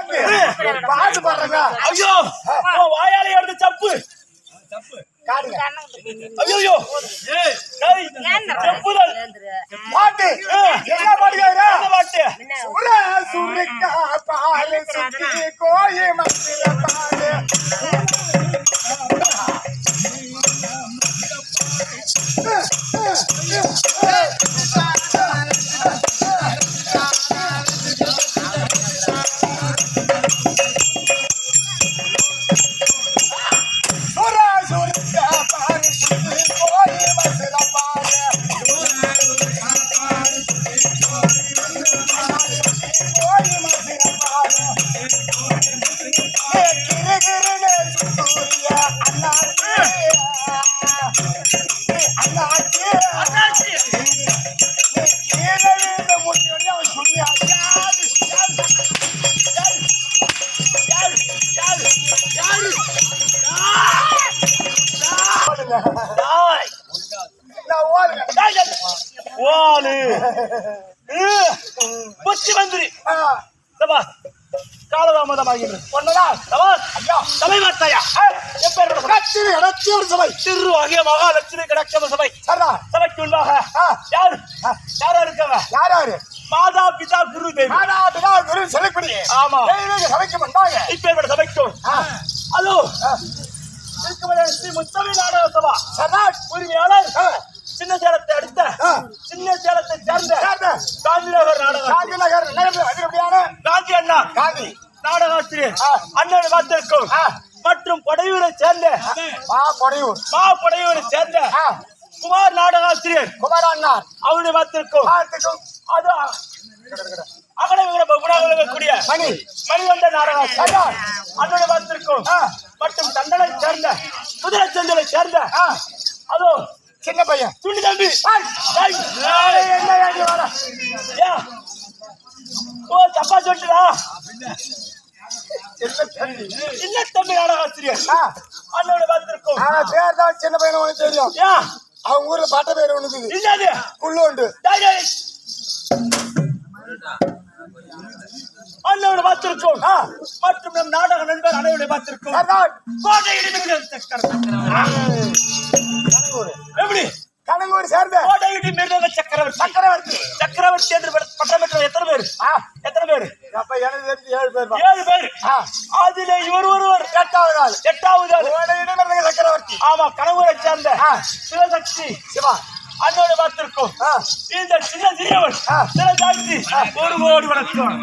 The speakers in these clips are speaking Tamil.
போட்டு பாட்டு பாடுறங்க. ஐயோ வாயால எடுத்து தப்பு காடுங்க. ஐயோ செப்புதல் பாட்டு என்ன பாடுகிறாரு? பாட்டு சுருக்கா பாலு சுத்தி கோயி மத்தில பாலு புத்தி மந்திரி காலதாமதமாகிறது தலைமாட்டாயா சபை திருவாகிய மகாலட்சுமி கடக்கம சபை சபைக்கு உண்டாக யாரு யாரா இருக்கவ யாரு மாதா பிதா குரு தேவி மாதா பிதா குரு சொல்லப்படி ஆமா சபைக்கு வந்தாங்க இப்பேற்பட்ட சபைக்கும் அதோ ஸ்ரீ முத்தமி நாடக சபா சதா உரிமையாளர் சின்ன சேலத்தை அடுத்த சின்ன சேலத்தை சேர்ந்த காந்திநகர் காந்தி அண்ணா காந்தி நாடகாசிரியர் அண்ணன் பார்த்திருக்கும் மற்றும் படையூரை சேர்ந்த படையூரை சேர்ந்த குமார் நாடகாசிரியர் குமார் அண்ணா அவருடைய பார்த்திருக்கும் அது அகடக்கூடிய மணிவண்ட நாடகாசிரியர் அண்ணனை பார்த்திருக்கும் மற்றும் தண்டனை சேர்ந்த குதிரை செந்தலை சேர்ந்த அதோ சின்ன பையன் துணி தம்பி ஓ தப்பா சொல்லிட்டா சின்ன தம்பி நாடகாசிரியர் அண்ணோட பார்த்திருக்கோம் பேர் தான் சின்ன பையன் உனக்கு தெரியும் அவங்க ஊர்ல பட்ட பேர் ஒண்ணு இல்லாது குள்ளோண்டு அண்ணோட பார்த்திருக்கோம் மற்றும் நம் நாடக நண்பர் அனைவரை பார்த்திருக்கோம் எப்படி கனங்கூர் சேர்ந்த கோட்டையிட்டி மிருதங்க சக்கரவர்த்தி சக்கரவர்த்தி என்று பட்டம் பெற்ற எத்தனை பேர் அப்ப எனக்கு தெரிஞ்சு 7 பேர் அதுல இவர் ஒருவர் எட்டாவது சக்கரவர்த்தி ஆமா கனங்கூரை சேர்ந்த சிவசக்தி சிவா அண்ணோட பார்த்திருக்கோம் இந்த சின்ன சிறியவர் சிவசக்தி ஒரு கோடி வணக்கம்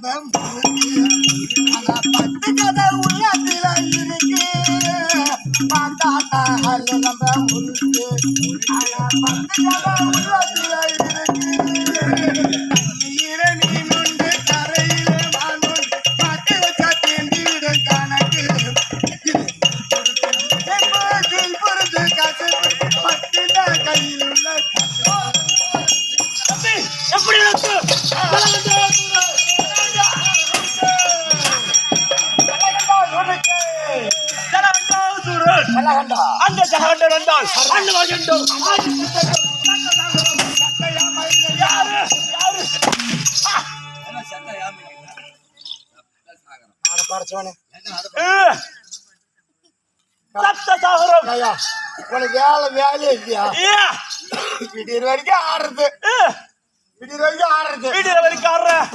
நம்ம ஆனா பத்து கதை உள்ளத்துல இருக்கு பார்த்தாத்தா அது நம்ம உருக்கு ஆனா பத்து கதை உள்ளத்துல இருக்கு நீர மீனுண்டு கரையில வானுண்டு பாட்டு வச்சா தேண்டி விட கணக்கு பொறுத்து காசு பத்துல கையில் உள்ள எப்படி இருக்கு அந்த ஜலகண்டர் வந்தால் உனக்கு வேலையே இல்லையா திடீர் வரைக்கும் ஆடுறது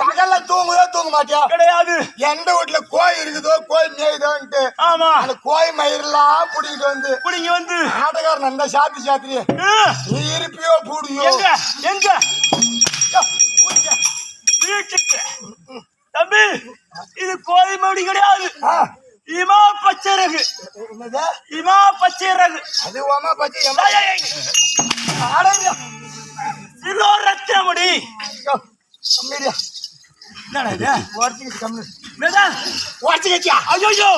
பகல்ல தூங்குதோ தூங்க மாட்டியா கிடையாது. எந்த வீட்டுல கோய் இருக்குதோ கோய் மேயுதோன்ட்டு ஆமா அந்த கோய் மயிரெல்லாம் புடிங்கிட்டு வந்து ஆட்டக்காரன் அந்த சாத்திரி நீ இருப்பியோ பூடியோ எங்க வீட்டுக்கு தம்பி இது கோழி மடி கிடையாது. இமா பச்சை ரகு இமா பச்சை ரகு அது ஓமா பச்சை சிலோ ரத்தின முடி ஐயோ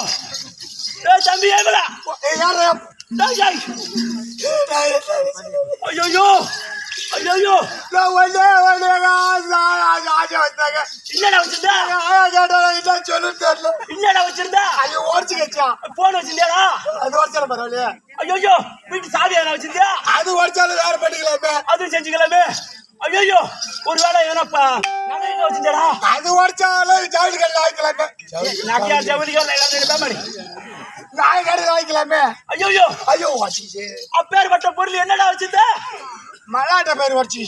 தம்பி ஏமலா ஐயோ ஐயோ என்னடா வச்சிருந்தா சொல்லு தெரியல என்னடா வச்சிருந்தா ஐயோ ஓடிச்சு கச்சா போன் வச்சிருந்தியாடா அது ஓடிச்சாலும் பரவாயில்லையா ஐயோ வீட்டு சாவி என்ன வச்சிருந்தியா அது ஓடிச்சாலும் வேற பண்ணிக்கலாமே அது செஞ்சுக்கலாமே ஐயோ ஒருவேளை ஏனப்பா நகை வச்சிருந்தாடா அது ஓடிச்சாலும் ஜவுளிகள் வாங்கிக்கலாமே நகையா ஜவுளிகள் பேமாடி நாய்கறி வாங்கிக்கலாமே ஐயோ ஐயோ ஓடிச்சு அப்பேற்பட்ட பொருள் என்னடா வச்சிருந்த மலாட்ட பேர் ஓடிச்சு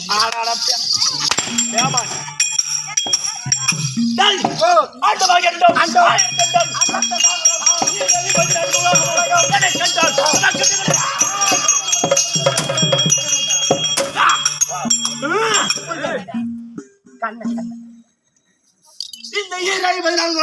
இந்த ஈரை பதினான்கு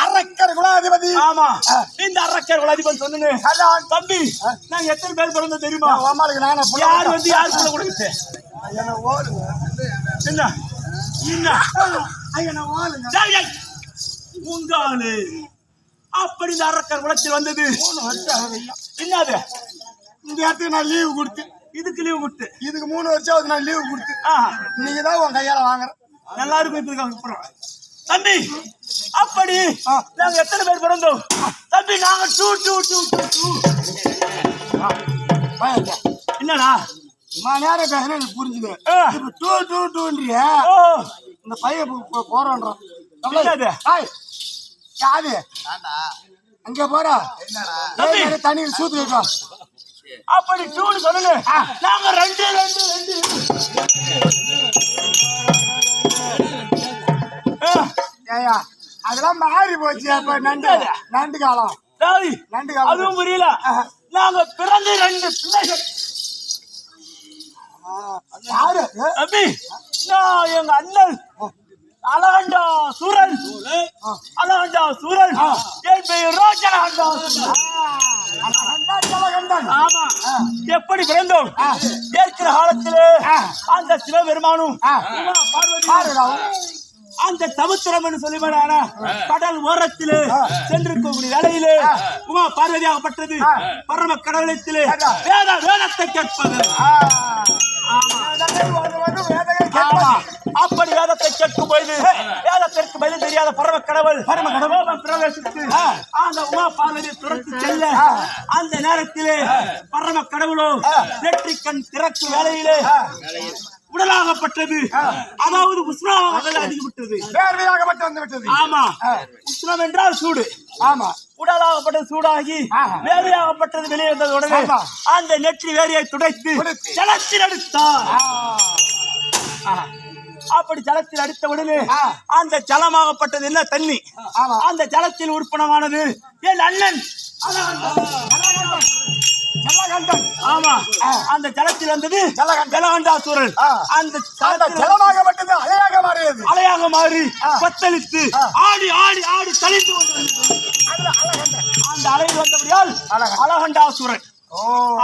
அரக்கர் குலாதிபதி ஆமா இந்த அரக்கர் குலாதிபதி சொன்னேன் தம்பி நாங்க எத்தனை பேர் பிறந்தோம் தெரியுமா யார் வந்து யார் கூட கொடுத்து என்ன என்ன உங்காலு அப்படி இந்த அரக்கர் குலத்தில் வந்தது என்னது இந்த இடத்துக்கு நான் லீவு கொடுத்து இதுக்கு லீவு கொடுத்து இதுக்கு 3 வருஷம் நான் லீவு கொடுத்து நீங்க தான் உன் கையால வாங்குற நல்லா இருக்கும் தம்பி அப்படி நாங்க எத்தனை பேர் பிறந்தோம் தம்பி நாங்க என்னடா நேரம் பேசுறேன் எனக்கு புரிஞ்சுது இப்ப டூன்றிய இந்த பையன் போறான்றான் யாரு அங்க போறா தண்ணீர் சூத்து வைக்கலாம் அப்படி டூன்னு சொல்லுங்க நாங்க ரெண்டு அதெல்லாம் மாறி போச்சு அப்ப நண்டு காலம் அதுவும் புரியல நாங்க பிறந்து 2 பிள்ளைகள் யாரு தம்பி நான் எங்க அண்ணன் அழகண்டா சூரன் என் பெயர் ஆமா எப்படி பிறந்தோம் ஏற்கிற காலத்திலே அந்த சிவபெருமானும் அந்த சமுத்திரம் என்று சொல்லுவான கடல் ஓரத்திலே சென்றிருக்கக்கூடிய வேளையிலே உமா பார்வதியாகப்பட்டது பரம கடவுளத்திலே வேதத்தை கேட்பது அப்படி வேதத்தை கேட்கும் பொழுது வேதத்திற்கு பதில் தெரியாத பரம கடவுள் பிரவேசித்து அந்த உமா பார்வதியை துரத்து செல்ல அந்த நேரத்திலே பரம கடவுளோ நெற்றிக்கண் திறக்கும் வேலையிலே உடலாகப்பட்டது. அதாவது உஷ்ணமாக அதிகப்பட்டது, வேர்வையாகப்பட்டு வந்து விட்டது. ஆமா, உஷ்ணம் என்றால் சூடு. ஆமா, உடலாகப்பட்டது சூடாகி வேலையாகப்பட்டது வெளியே வந்தது. உடனே அந்த நெற்றி வேலையை துடைத்து ஜலத்தில் அடித்தார். அப்படி ஜலத்தில் அடித்த உடனே அந்த ஜலமாகப்பட்டது என்ன தண்ணி. அந்த ஜலத்தில் உற்பனமானது என் அண்ணன் ஜலகண்டன். ஆமா, அந்த ஜலத்தில் வந்தது ஜலகண்டாசுரன். அந்த ஜலமாகப்பட்டது அலையாக மாறியது. அலையாக மாறி பத்தளித்து ஆடி ஆடி ஆடி தளித்து அந்த அலையில் வந்தபடியால் அலகண்டாசுரன்.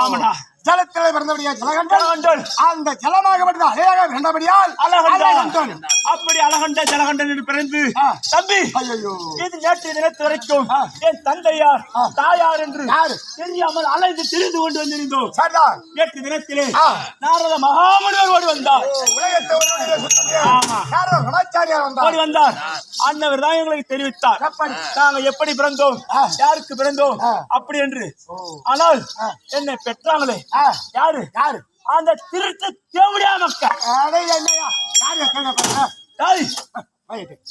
ஆமாடா, ஜலத்திலே பிறந்தபடியா ஜலகண்டன். அந்த ஜலமாகப்பட்டது அலையாக பிறந்தபடியால் அலகண்டன். அப்படி அலகண்ட ஜலகண்டன் என்று பிறந்து தம்பி இது நேற்று தினத்து வரைக்கும் என் தந்தையார் தாயார் என்று தெரியாமல் அலைந்து திரிந்து கொண்டு வந்திருந்தோம். நேற்று தினத்திலே நாரத மகாமுனிவர் ஓடி வந்தார். ஓடி வந்தார். அன்னவர் தான் எங்களுக்கு தெரிவித்தார் நாங்க எப்படி பிறந்தோம், யாருக்கு பிறந்தோம் அப்படி என்று. ஆனால் என்னை பெற்றாங்களே யாரு யாரு அந்த திருட்டு தேவடியா மக்கள்.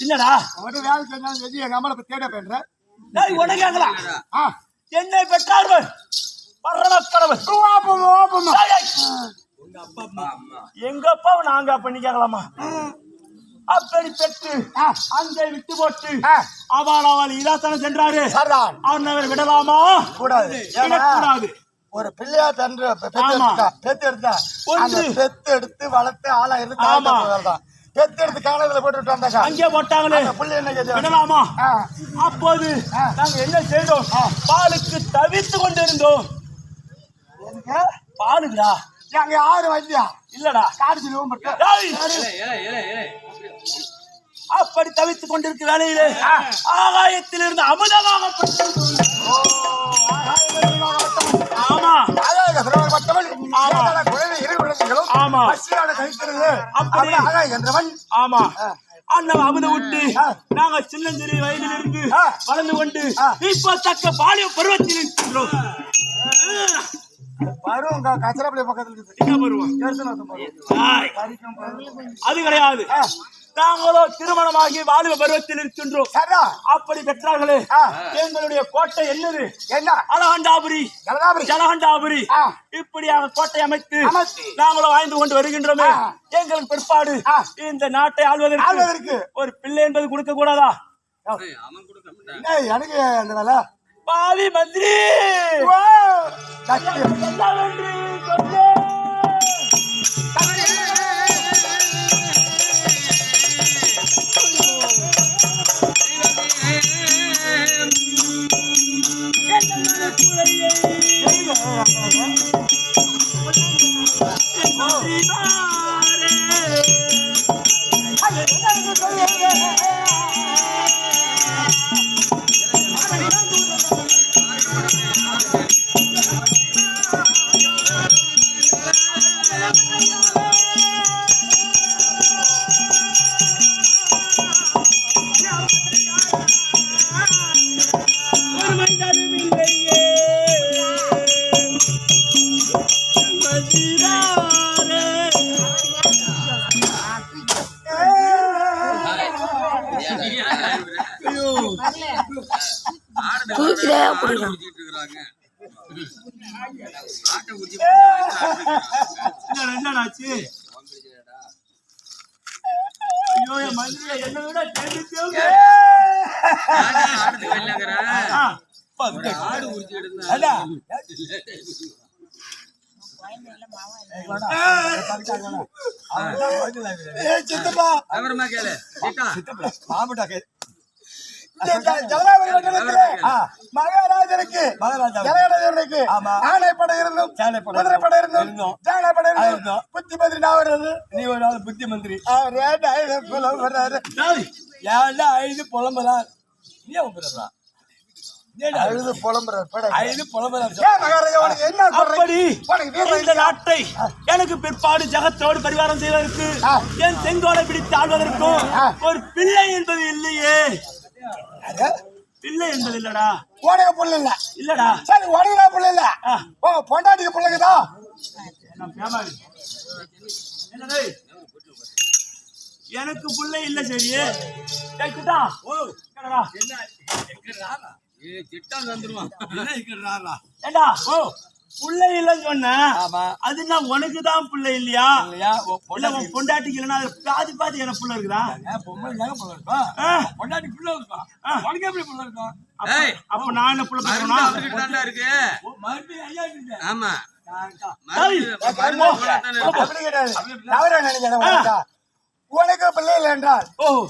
என்னடா எங்க அம்மா தேட பண்றேன் என்னை பெற்றார்கள் பரம கடவுள். எங்க அப்பாவை நாங்க அப்ப கேட்கலாமா? அப்படி பெற்று அங்கே விட்டு போட்டு அவள் இலாசனம் சென்றாரு. அவன் விடலாமா? கூடாது. கூடாது. ஒரு பிள்ளையா பெத்து எடுத்து வளர்த்து ஆளா இருந்து பெத்து எடுத்து காலத்துல போட்டு வந்தாங்க. அங்கே போட்டாங்களே விடலாமா? அப்போது நாங்க என்ன செய்தோம்? பாலுக்கு தவித்து கொண்டிருந்தோம். பாலுங்களா? அங்க யாரு வைத்தியா இல்லடா, காடு அப்படி தவித்துக் கொண்டிருக்க வேலையிலே ஆகாயத்தில் இருந்து அமுதமாக அமுத விட்டு நாங்க சின்னஞ்சிறு வயதில் இருந்து வளர்ந்து கொண்டு இப்ப தக்க பாலிய பருவத்தில் இருக்கின்றோம். அது கிடையாது. நாங்களோ திருமணமாகி வாலிப பருவத்தில் இருக்கின்றோம். அப்படி பெற்றார்களே எங்களுடைய கோட்டை என்னது? என்ன? அலகண்டாபுரி. ஜலகண்டாபுரி. இப்படியாக கோட்டை அமைத்து நாங்களும் வாழ்ந்து கொண்டு வருகின்றோமே. எங்களுக்கு பிற்பாடு இந்த நாட்டை ஆள்வதற்கு ஒரு பிள்ளை என்பது கொடுக்க கூடாதா? எனக்கு அந்த வேலை பாவி மந்திரி என்னடாச்சு? ஐயோ என் மந்திரி என்ன விட மகாராஜனுக்கு ஆணைப்படை இருந்தும் குதிரைப்படை இருந்தும் புத்தி மந்திரி நான் நீ ஒரு நாள் புத்தி மந்திரி புலம்புறாரு. 5 புலம்புறார். நீ புலம்புறா அழுது புலம்புறார் படை. அழுது புலம்புறார். ஏன் மகாராஜா உனக்கு என்ன சொல்றீங்க? அப்படி உனக்கு வீரம் இந்த நாட்டை எனக்கு பிற்பாடு ஜகத்தோடு பரிவாரம் செய்வதற்கு என் செங்கோலை பிடித்து ஆள்வதற்கும் ஒரு பிள்ளை என்பது இல்லையே. பிள்ளை என்பது இல்லடா. உனக்கு புள்ள இல்ல. இல்லடா. சரி உனக்கு புள்ள இல்ல. ஓ பொண்டாட்டிக்கு புள்ளைக்குதா? என்னடே எனக்கு புள்ளை இல்ல. சரி கேக்குதா? ஓ என்னடா ஏண்டா ஓ புள்ளை இல்லன்னு சொன்ன. அதுனா உனக்கு தான் புள்ளை இல்லையா? இல்ல உன் பொண்டாட்டிக்கு இல்லைன்னா பாதி பாதி எனக்கு புள்ள இருக்குதா? பொண்டாட்டி புள்ள இருக்கும். உனக்கு எப்படி புள்ள இருக்கும்? அப்ப நான் என்ன புள்ள பேசுறேன்னா இருக்கு. மறுபடியும் ஐயா இருக்கு. ஆமா. அப்படி கிடையாது. தவறா நினைக்கிறேன். உனக்கு பிள்ளை இல்லை என்றால்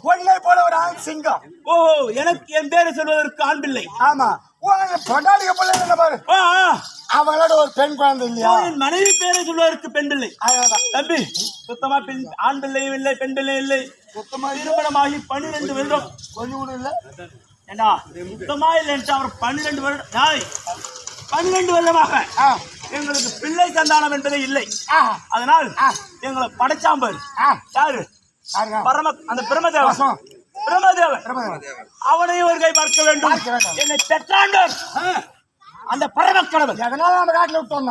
உன்னை போல ஒரு ஆண் சிங்கம். ஓ எனக்கு என் பேரை சொல்வதற்கு ஆண் பிள்ளை. ஆமா உனக்கு பொண்டாட்டிக்கு பிள்ளை இல்லை பாரு. அவங்களோட ஒரு பெண் குழந்தை இல்லையா? என் மனைவி பேரை சொல்வதற்கு பெண் பிள்ளை. தம்பி சுத்தமா பெண் ஆண் பிள்ளையும் இல்லை பெண் பிள்ளையும் இல்லை. சுத்தமா திருமணமாகி 12 வருடம். கொஞ்சம் கூட இல்லை. ஏண்டா சுத்தமா இல்லை என்று அவர் 12 வருடம் 12 வருடமாக எங்களுக்கு பிள்ளை சந்தானம் என்பதே இல்லை. அதனால் எங்களை படைச்சாம்பர் யாரு? அந்த பிரம்மதேவன். அவனையும் ஒரு கை பார்க்க வேண்டும். என்னை பெற்றாண்டவர் அந்த பரமக்கடவுள். எதனால நம்ம காட்டில் விட்டோம்?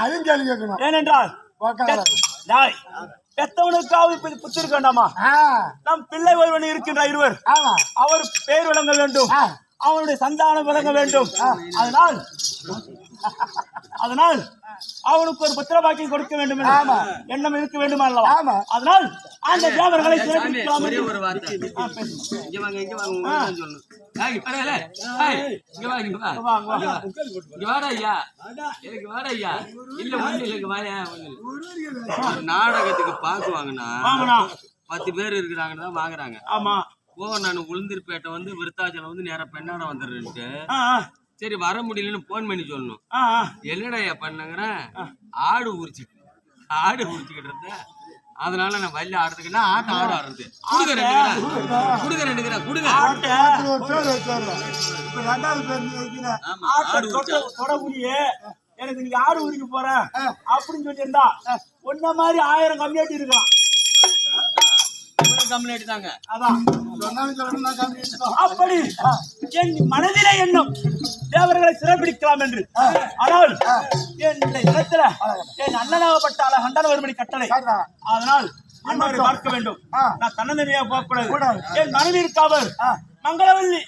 அதுவும் கேள்வி கேட்கணும். ஏனென்றால் பெத்தவனுக்காவது புத்து இருக்க வேண்டாமா? நம் பிள்ளை ஒருவன் இருக்கின்ற இருவர். அவர் பேர் விளங்க வேண்டும். அவனுடைய சந்தானம் விளங்க வேண்டும். அதனால் அவனுக்கு ஒரு புத்திர பாக்கியம் கொடுக்க வேண்டும் எண்ணம் இருக்க வேண்டும் அல்லவா? அதனால் அந்த தேவர்களை சிறப்பிக்கலாம். நாடகத்துக்கு பாக்குவாங்கன்னா 10 பேர் இருக்கிறாங்கன்னு தான் வாங்குறாங்க. ஆமா நான் உளுந்தூர்பேட்டை வந்து விருத்தாச்சலம் வந்து நேரம் பெண்ணாட வந்துடுறேன்ட்டு சரி வர முடியலன்னு போன் பண்ணி சொல்லணும். என்னடா பண்ணுங்கிறேன் ஆடு உரிச்சுக்கிட்டு இருந்தேன். அதனால நான் வயல்ல ஆடுறதுக்குன்னா ஆட்டம் ஆடுறது எனக்கு நீங்க ஆடு உரிக்க போறேன் அப்படின்னு சொல்லியிருந்தா ஒன்ன மாதிரி 1000 கம்யூனிட்டி இருக்கலாம். அப்படி என் மனதிலே எண்ணம் தேவர்களை சிறப்பிடிக்கலாம் என்று. ஆனால் என் இடத்துல என் அண்ணனாகப்பட்ட கண்டன வரும்படி கட்டளை. அதனால் அண்ணாவை பார்க்க வேண்டும். நான் தன்னந்தனியா போகக்கூடாது. என் மனைவி இருக்காவர் மங்களவல்லி.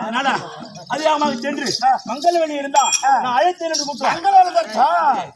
அதனால அதிகமாக சென்று மங்களவல்லி இருந்தா நான் அழைத்தேன் என்று கூப்பிட்டேன்.